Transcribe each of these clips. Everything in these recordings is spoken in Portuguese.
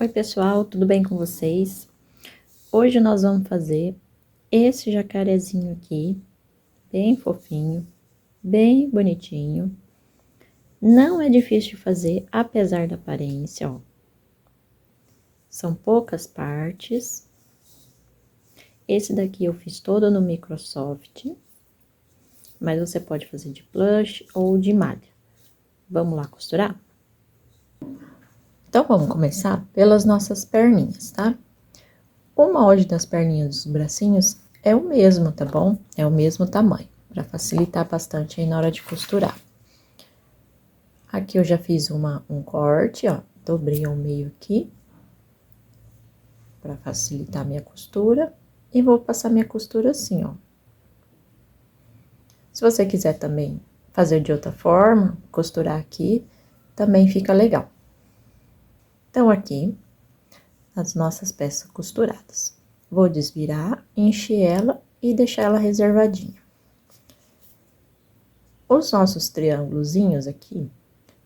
Oi pessoal, tudo bem com vocês? Hoje nós vamos fazer esse jacarezinho aqui, bem fofinho, bem bonitinho. Não é difícil de fazer, apesar da aparência, ó. São poucas partes. Esse daqui eu fiz todo no Microsoft, mas você pode fazer de plush ou de malha. Vamos lá costurar? Então, vamos começar pelas nossas perninhas, tá? O molde das perninhas dos bracinhos é o mesmo, tá bom? É o mesmo tamanho, para facilitar bastante aí na hora de costurar. Aqui eu já fiz um corte, ó, dobrei ao meio aqui, para facilitar a minha costura, e vou passar minha costura assim, ó. Se você quiser também fazer de outra forma, costurar aqui, também fica legal. Então, aqui, as nossas peças costuradas. Vou desvirar, encher ela e deixar ela reservadinha. Os nossos triângulozinhos aqui,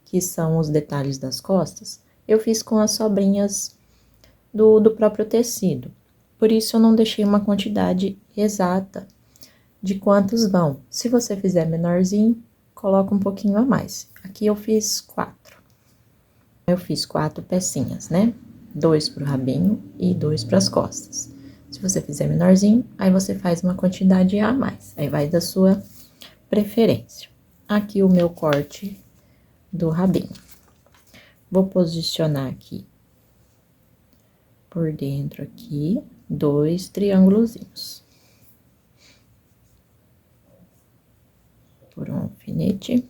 que são os detalhes das costas, eu fiz com as sobrinhas do próprio tecido. Por isso, eu não deixei uma quantidade exata de quantos vão. Se você fizer menorzinho, coloca um pouquinho a mais. Aqui eu fiz 4. Eu fiz 4 pecinhas, né? 2 pro rabinho e 2 para as costas. Se você fizer menorzinho, aí você faz uma quantidade a mais. Aí vai da sua preferência. Aqui o meu corte do rabinho. Vou posicionar aqui por dentro aqui, 2 triângulozinhos. Por um alfinete.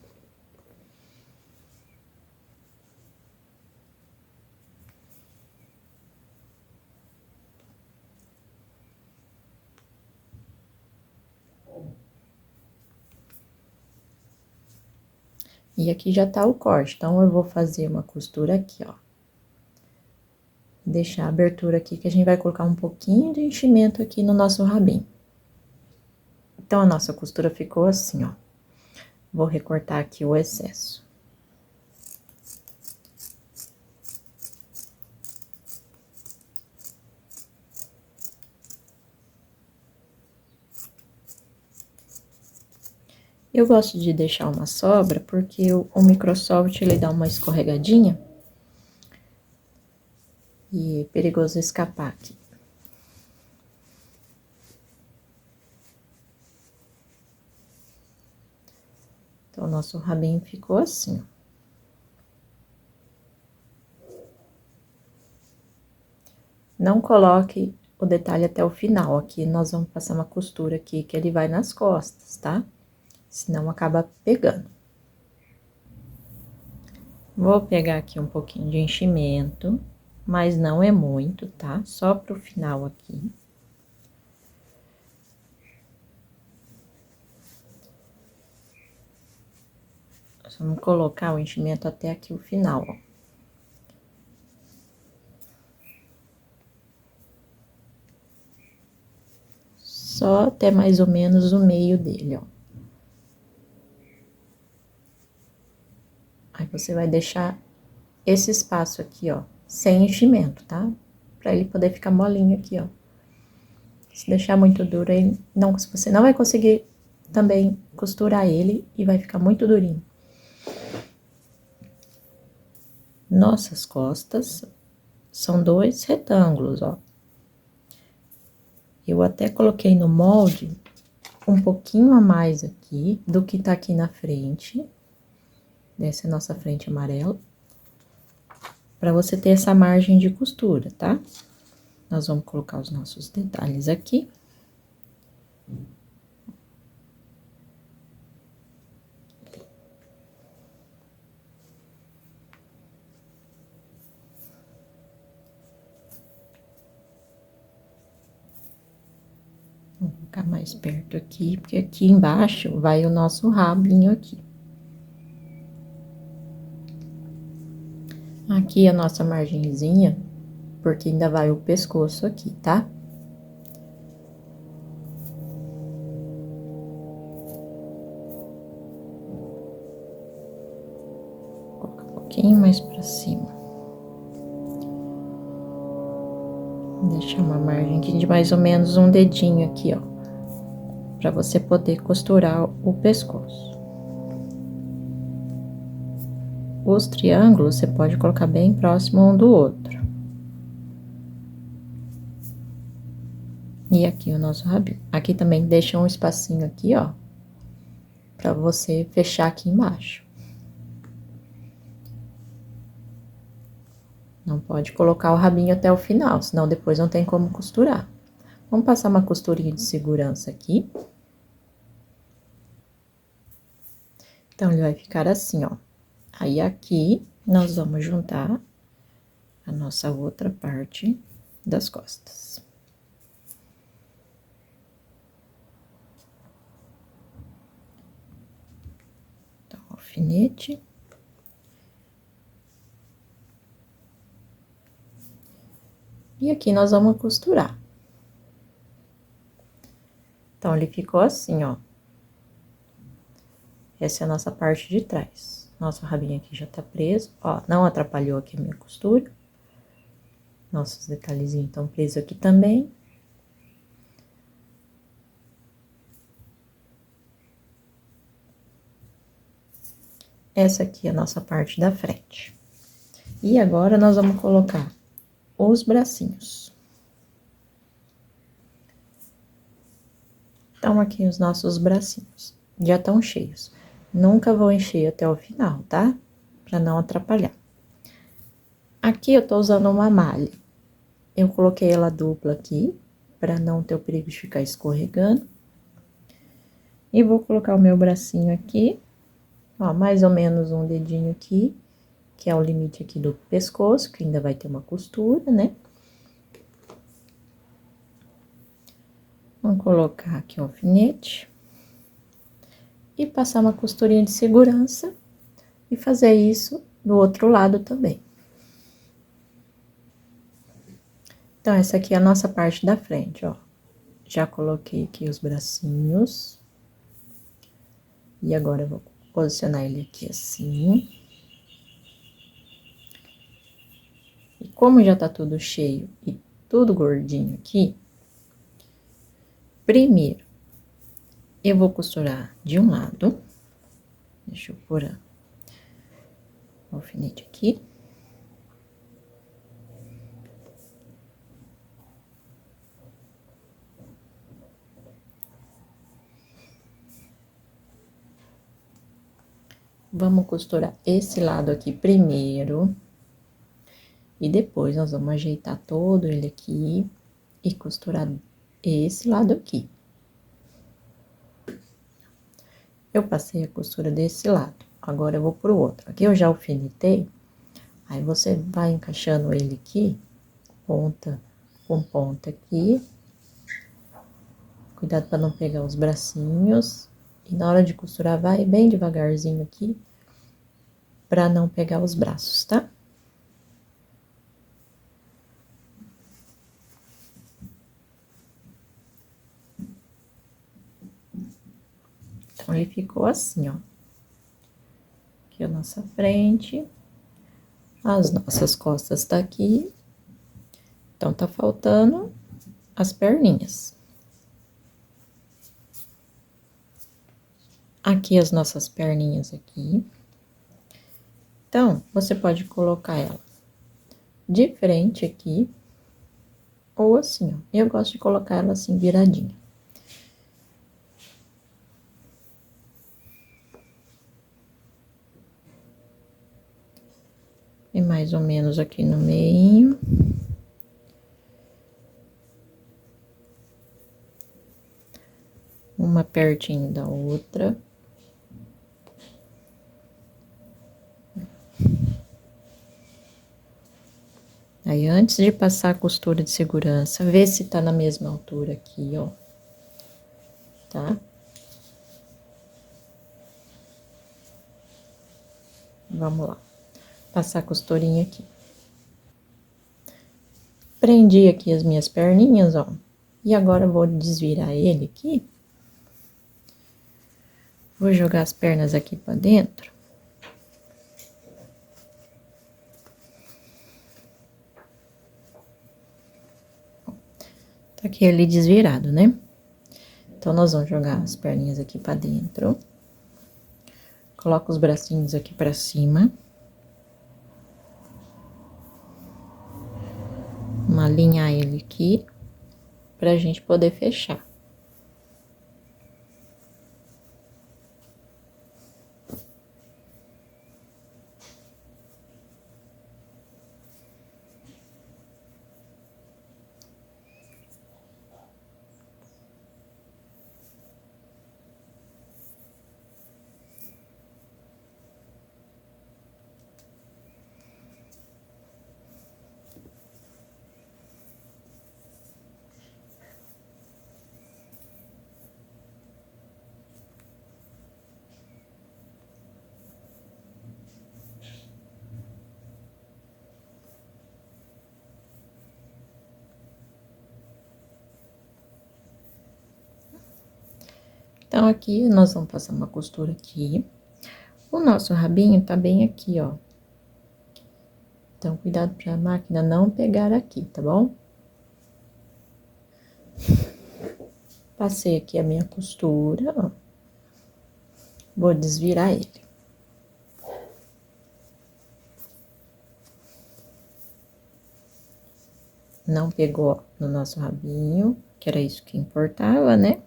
E aqui já tá o corte, então, eu vou fazer uma costura aqui, ó. Deixar a abertura aqui, que a gente vai colocar um pouquinho de enchimento aqui no nosso rabinho. Então, a nossa costura ficou assim, ó. Vou recortar aqui o excesso. Eu gosto de deixar uma sobra, porque o Microsoft, ele dá uma escorregadinha. E é perigoso escapar aqui. Então, o nosso rabinho ficou assim, ó. Não coloque o detalhe até o final, aqui nós vamos passar uma costura aqui, que ele vai nas costas, tá? Senão acaba pegando. Vou pegar aqui um pouquinho de enchimento, mas não é muito, tá? Só pro final aqui. Nós vamos colocar o enchimento até aqui o final, ó. Só até mais ou menos o meio dele, ó. Aí, você vai deixar esse espaço aqui, ó, sem enchimento, tá? Pra ele poder ficar molinho aqui, ó. Se deixar muito duro, aí não, você não vai conseguir também costurar ele e vai ficar muito durinho. Nossas costas são 2 retângulos, ó. Eu até coloquei no molde um pouquinho a mais aqui do que tá aqui na frente. Essa é a nossa frente amarela. Pra você ter essa margem de costura, tá? Nós vamos colocar os nossos detalhes aqui. Vou colocar mais perto aqui, porque aqui embaixo vai o nosso rabinho aqui. Aqui a nossa margenzinha, porque ainda vai o pescoço aqui, tá? Vou colocar um pouquinho mais pra cima. Deixar uma margem aqui de mais ou menos um dedinho aqui, ó, para você poder costurar o pescoço. Os triângulos você pode colocar bem próximo um do outro. E aqui o nosso rabinho. Aqui também deixa um espacinho aqui, ó, para você fechar aqui embaixo. Não pode colocar o rabinho até o final, senão depois não tem como costurar. Vamos passar uma costurinha de segurança aqui. Então, ele vai ficar assim, ó. Aí, aqui, nós vamos juntar a nossa outra parte das costas. Então, alfinete. E aqui nós vamos costurar. Então, ele ficou assim, ó. Essa é a nossa parte de trás. Nosso rabinho aqui já tá preso, ó, não atrapalhou aqui a minha costura. Nossos detalhezinhos estão presos aqui também. Essa aqui é a nossa parte da frente. E agora, nós vamos colocar os bracinhos. Então, aqui os nossos bracinhos já estão cheios. Nunca vou encher até o final, tá? Pra não atrapalhar. Aqui eu tô usando uma malha. Eu coloquei ela dupla aqui, pra não ter o perigo de ficar escorregando. E vou colocar o meu bracinho aqui, ó, mais ou menos um dedinho aqui, que é o limite aqui do pescoço, que ainda vai ter uma costura, né? Vamos colocar aqui o alfinete. E passar uma costurinha de segurança e fazer isso do outro lado também. Então, essa aqui é a nossa parte da frente, ó. Já coloquei aqui os bracinhos. E agora eu vou posicionar ele aqui assim. E como já tá tudo cheio e tudo gordinho aqui, primeiro, eu vou costurar de um lado. Deixa eu pôr o alfinete aqui. Vamos costurar esse lado aqui primeiro. E depois, nós vamos ajeitar todo ele aqui e costurar esse lado aqui. Eu passei a costura desse lado, agora eu vou pro outro. Aqui eu já alfinetei, aí você vai encaixando ele aqui, ponta com ponta aqui. Cuidado para não pegar os bracinhos. E na hora de costurar, vai bem devagarzinho aqui, pra não pegar os braços, tá? Então, ele ficou assim, ó. Aqui a nossa frente. As nossas costas tá aqui. Então, tá faltando as perninhas. Aqui as nossas perninhas aqui. Então, você pode colocar ela de frente aqui, ou assim, ó. Eu gosto de colocar ela assim, viradinha. E mais ou menos aqui no meio. Uma pertinho da outra. Aí, antes de passar a costura de segurança, vê se tá na mesma altura aqui, ó. Tá? Vamos lá. Passar a costurinha aqui. Prendi aqui as minhas perninhas, ó. E agora, eu vou desvirar ele aqui. Vou jogar as pernas aqui pra dentro. Tá aqui ele desvirado, né? Então, nós vamos jogar as perninhas aqui pra dentro. Coloca os bracinhos aqui pra cima. Vamos alinhar ele aqui, pra gente poder fechar. Então, aqui, nós vamos passar uma costura aqui. O nosso rabinho tá bem aqui, ó. Então, cuidado pra máquina não pegar aqui, tá bom? Passei aqui a minha costura, ó. Vou desvirar ele. Não pegou no nosso rabinho, que era isso que importava, né?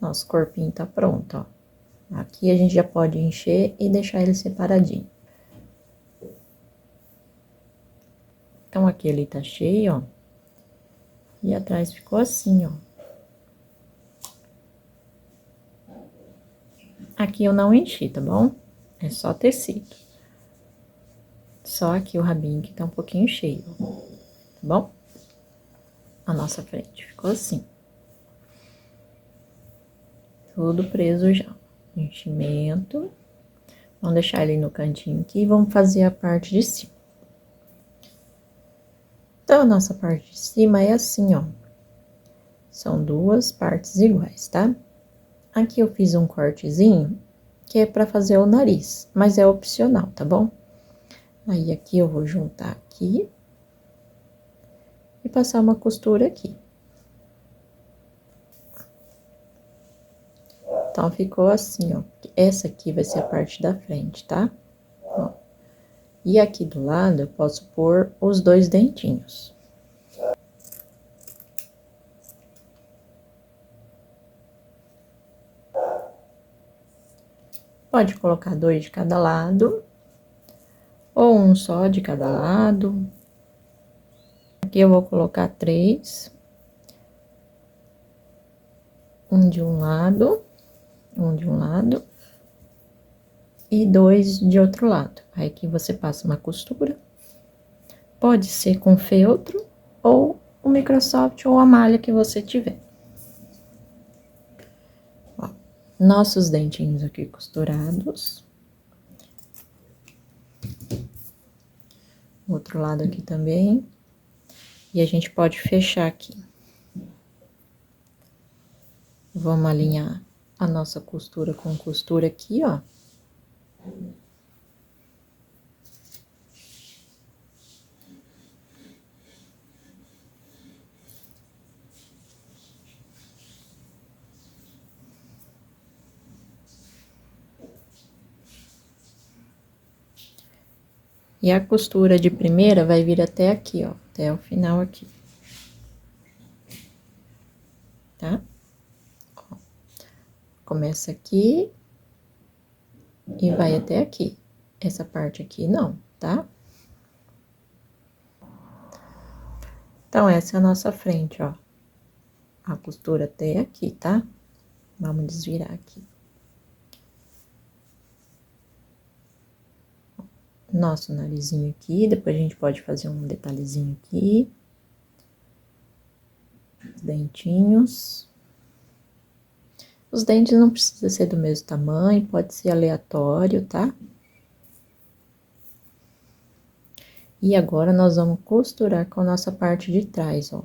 Nosso corpinho tá pronto, ó. Aqui a gente já pode encher e deixar ele separadinho. Então, aqui ele tá cheio, ó. E atrás ficou assim, ó. Aqui eu não enchi, tá bom? É só tecido. Só aqui o rabinho que tá um pouquinho cheio, tá bom? A nossa frente ficou assim. Tudo preso já. Enchimento. Vamos deixar ele no cantinho aqui e vamos fazer a parte de cima. Então, a nossa parte de cima é assim, ó. São duas partes iguais, tá? Aqui eu fiz um cortezinho, que é pra fazer o nariz, mas é opcional, tá bom? Aí, aqui eu vou juntar aqui e passar uma costura aqui. Então, ficou assim, ó. Essa aqui vai ser a parte da frente, tá? Ó. E aqui do lado, eu posso pôr os dois dentinhos. Pode colocar dois de cada lado, ou um só de cada lado. Aqui eu vou colocar três. Um de um lado, e dois de outro lado. Aí, aqui você passa uma costura. Pode ser com feltro, ou o Microsoft, ou a malha que você tiver. Ó, nossos dentinhos aqui costurados. Outro lado aqui também. E a gente pode fechar aqui. Vamos alinhar a nossa costura com costura aqui, ó. E a costura de primeira vai vir até aqui, ó, até o final aqui. Tá? Ó, começa aqui e vai até aqui. Essa parte aqui não, tá? Então, essa é a nossa frente, ó. A costura até aqui, tá? Vamos desvirar aqui. Nosso narizinho aqui, depois a gente pode fazer um detalhezinho aqui. Os dentinhos. Os dentes não precisa ser do mesmo tamanho, pode ser aleatório, tá? E agora, nós vamos costurar com a nossa parte de trás, ó.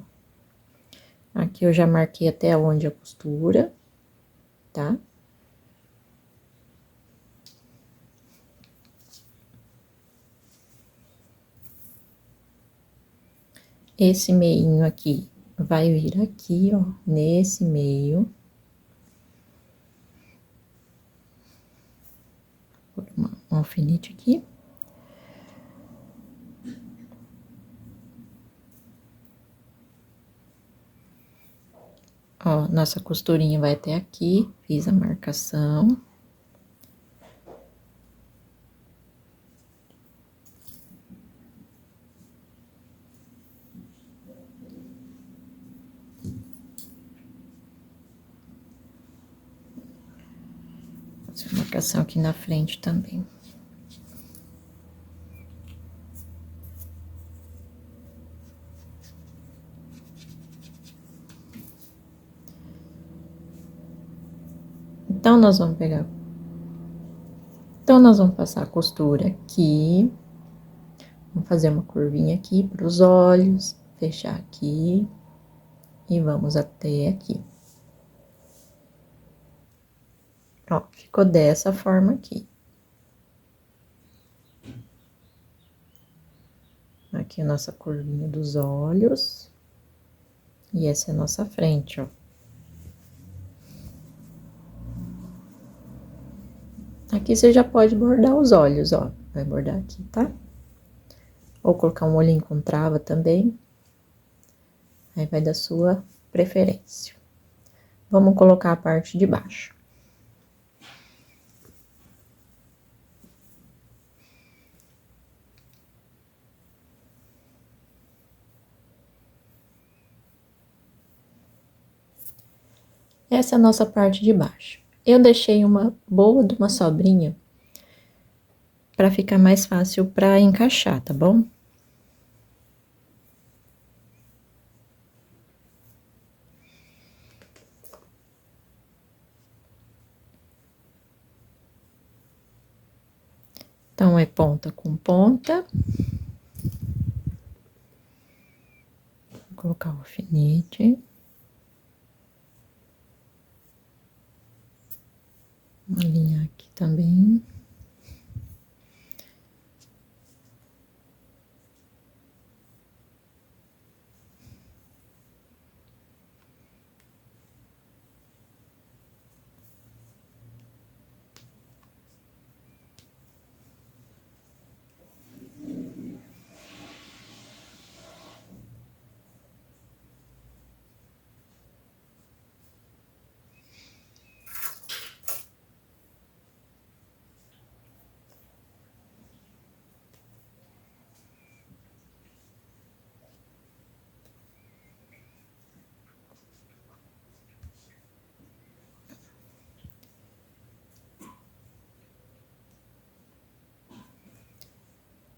Aqui eu já marquei até onde a costura. tá? Esse meinho aqui vai vir aqui, ó, nesse meio. Vou pôr um alfinete aqui. Ó, nossa costurinha vai até aqui, fiz a marcação. Fazer a marcação aqui na frente também. Então, nós vamos pegar... Então, nós vamos passar a costura aqui. Vamos fazer uma curvinha aqui para os olhos, fechar aqui. E vamos até aqui. Ó, ficou dessa forma aqui. Aqui a nossa curvinha dos olhos. E essa é a nossa frente, ó. Aqui você já pode bordar os olhos, ó. Vai bordar aqui, tá? Ou colocar um olhinho com trava também. Aí vai da sua preferência. Vamos colocar a parte de baixo. Essa é a nossa parte de baixo. Eu deixei uma boa de uma sobrinha para ficar mais fácil para encaixar, tá bom? Então, é ponta com ponta. Vou colocar o alfinete. Uma linha aqui também.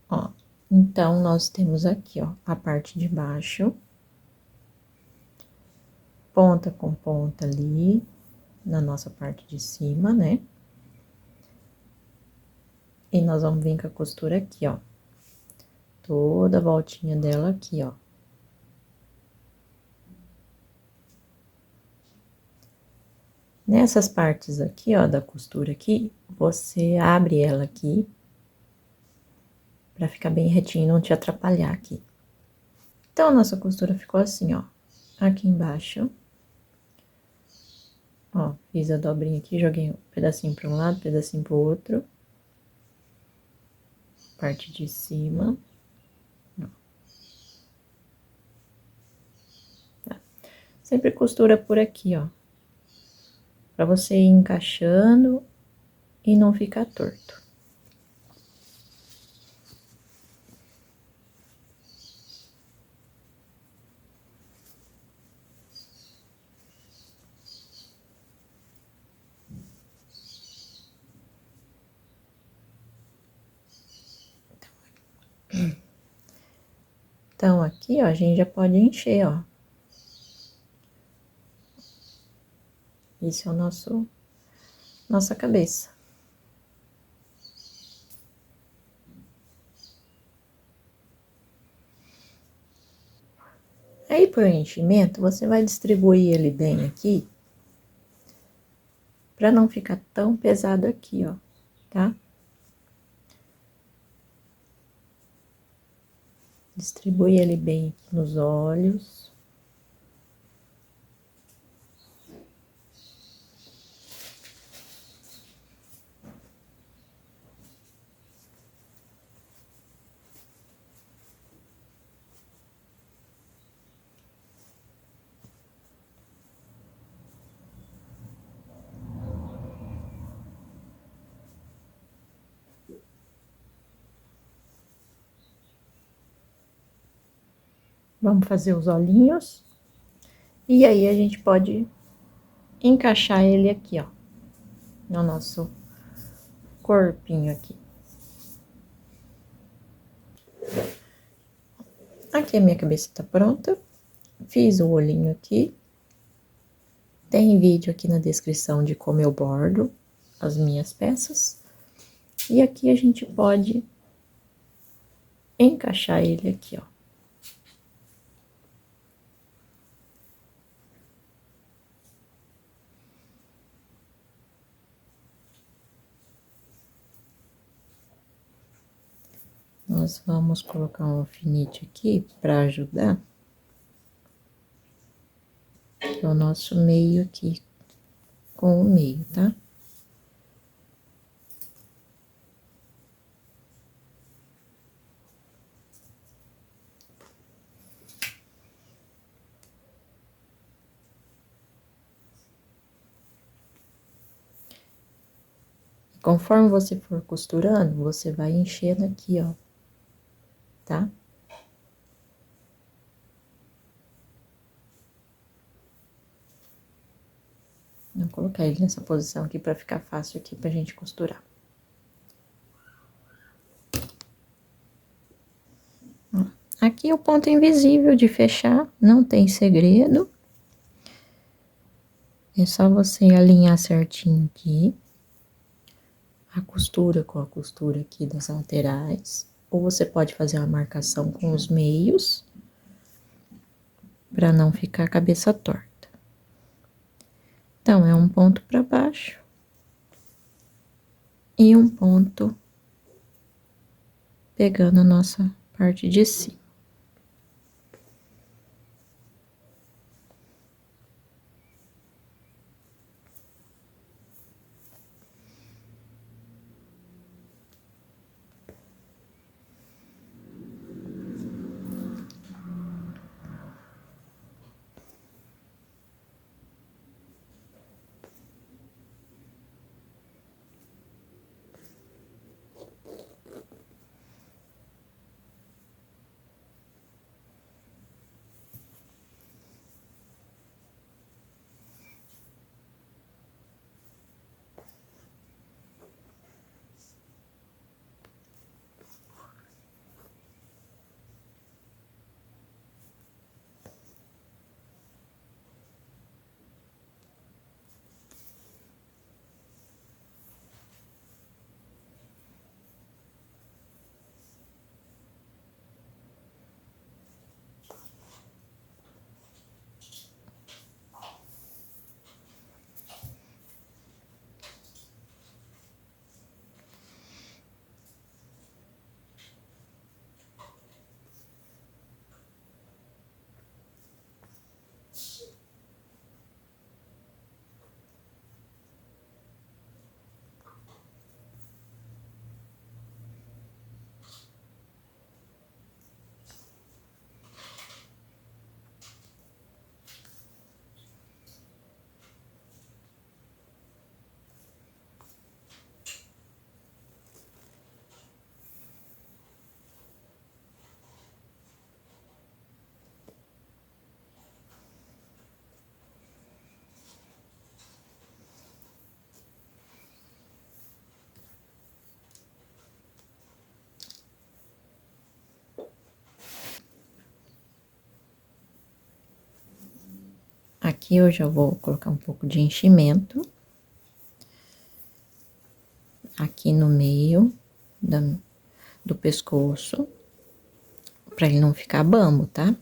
Ó, então, nós temos aqui, ó, a parte de baixo. Ponta com ponta ali, na nossa parte de cima, né? E nós vamos vir com a costura aqui, ó. Toda a voltinha dela aqui, ó. Nessas partes aqui, ó, da costura aqui, você abre ela aqui, pra ficar bem retinho e não te atrapalhar aqui. Então, a nossa costura ficou assim, ó. Aqui embaixo. Ó, fiz a dobrinha aqui, joguei um pedacinho pra um lado, pedacinho pro outro. Parte de cima. Ó. Tá. Sempre costura por aqui, ó. Pra você ir encaixando e não ficar torto. Então, aqui, ó, a gente já pode encher, ó. Esse é o nossa cabeça. Aí, por enchimento, você vai distribuir ele bem aqui. pra não ficar tão pesado aqui, ó, tá? Distribui ele bem aqui nos olhos. Vamos fazer os olhinhos. E aí, a gente pode encaixar ele aqui, ó, no nosso corpinho aqui. Aqui a minha cabeça tá pronta. Fiz o olhinho aqui. Tem vídeo aqui na descrição de como eu bordo as minhas peças. E aqui a gente pode encaixar ele aqui, ó. Nós vamos colocar um alfinete aqui para ajudar. Que é o nosso meio aqui, com o meio, tá? Conforme você for costurando, você vai enchendo aqui, ó, tá? Vou colocar ele nessa posição aqui pra ficar fácil aqui pra gente costurar. Aqui o ponto invisível de fechar, não tem segredo. É só você alinhar certinho aqui. A costura com a costura aqui das laterais. Ou você pode fazer uma marcação com os meios, pra não ficar a cabeça torta. Então, é um ponto pra baixo. E um ponto pegando a nossa parte de cima. Aqui eu já vou colocar um pouco de enchimento. Aqui no meio do pescoço. Pra ele não ficar bambo, tá?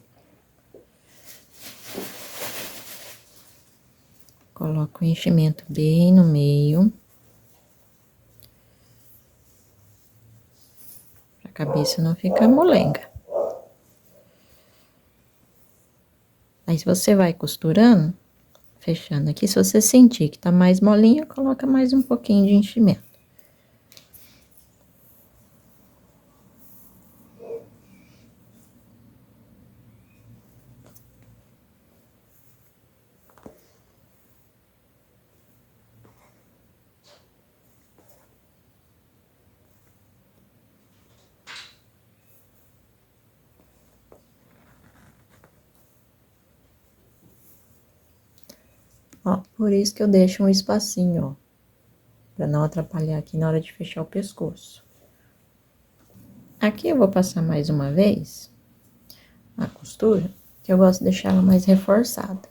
Coloco o enchimento bem no meio. Pra cabeça não ficar molenga. Aí, se você vai costurando, fechando aqui, se você sentir que tá mais molinho, coloca mais um pouquinho de enchimento. Ó, por isso que eu deixo um espacinho, ó. Pra não atrapalhar aqui na hora de fechar o pescoço. Aqui eu vou passar mais uma vez a costura, que eu gosto de deixar ela mais reforçada.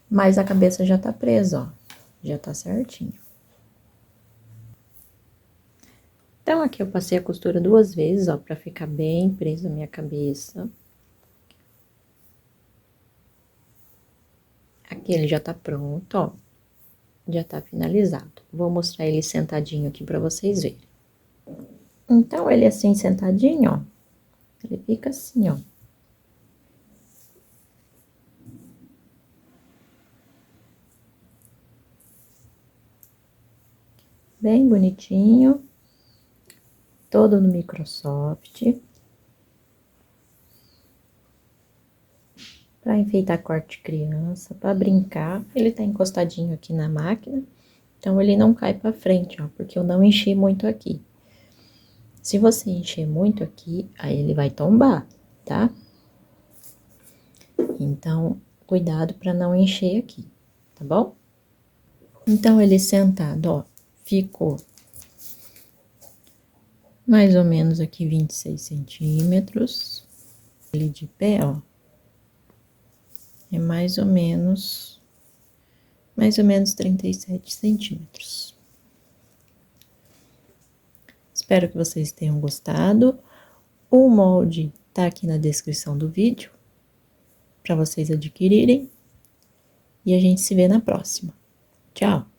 Mas a cabeça já tá presa, ó. Já tá certinho. Então, aqui eu passei a costura 2 vezes, ó, pra ficar bem presa a minha cabeça. Aqui ele já tá pronto, ó. Já tá finalizado. Vou mostrar ele sentadinho aqui pra vocês verem. Então, ele assim, sentadinho, ó. Ele fica assim, ó. Bem bonitinho. Todo no Microsoft. Pra enfeitar corte de criança, pra brincar. Ele tá encostadinho aqui na máquina. Então, ele não cai pra frente, ó. Porque eu não enchi muito aqui. Se você encher muito aqui, aí ele vai tombar, tá? Então, cuidado pra não encher aqui, tá bom? Então, ele sentado, ó, ficou mais ou menos aqui 26 centímetros. Ele de pé, ó, é mais ou menos 37 centímetros. Espero que vocês tenham gostado. O molde tá aqui na descrição do vídeo, para vocês adquirirem. E a gente se vê na próxima. Tchau!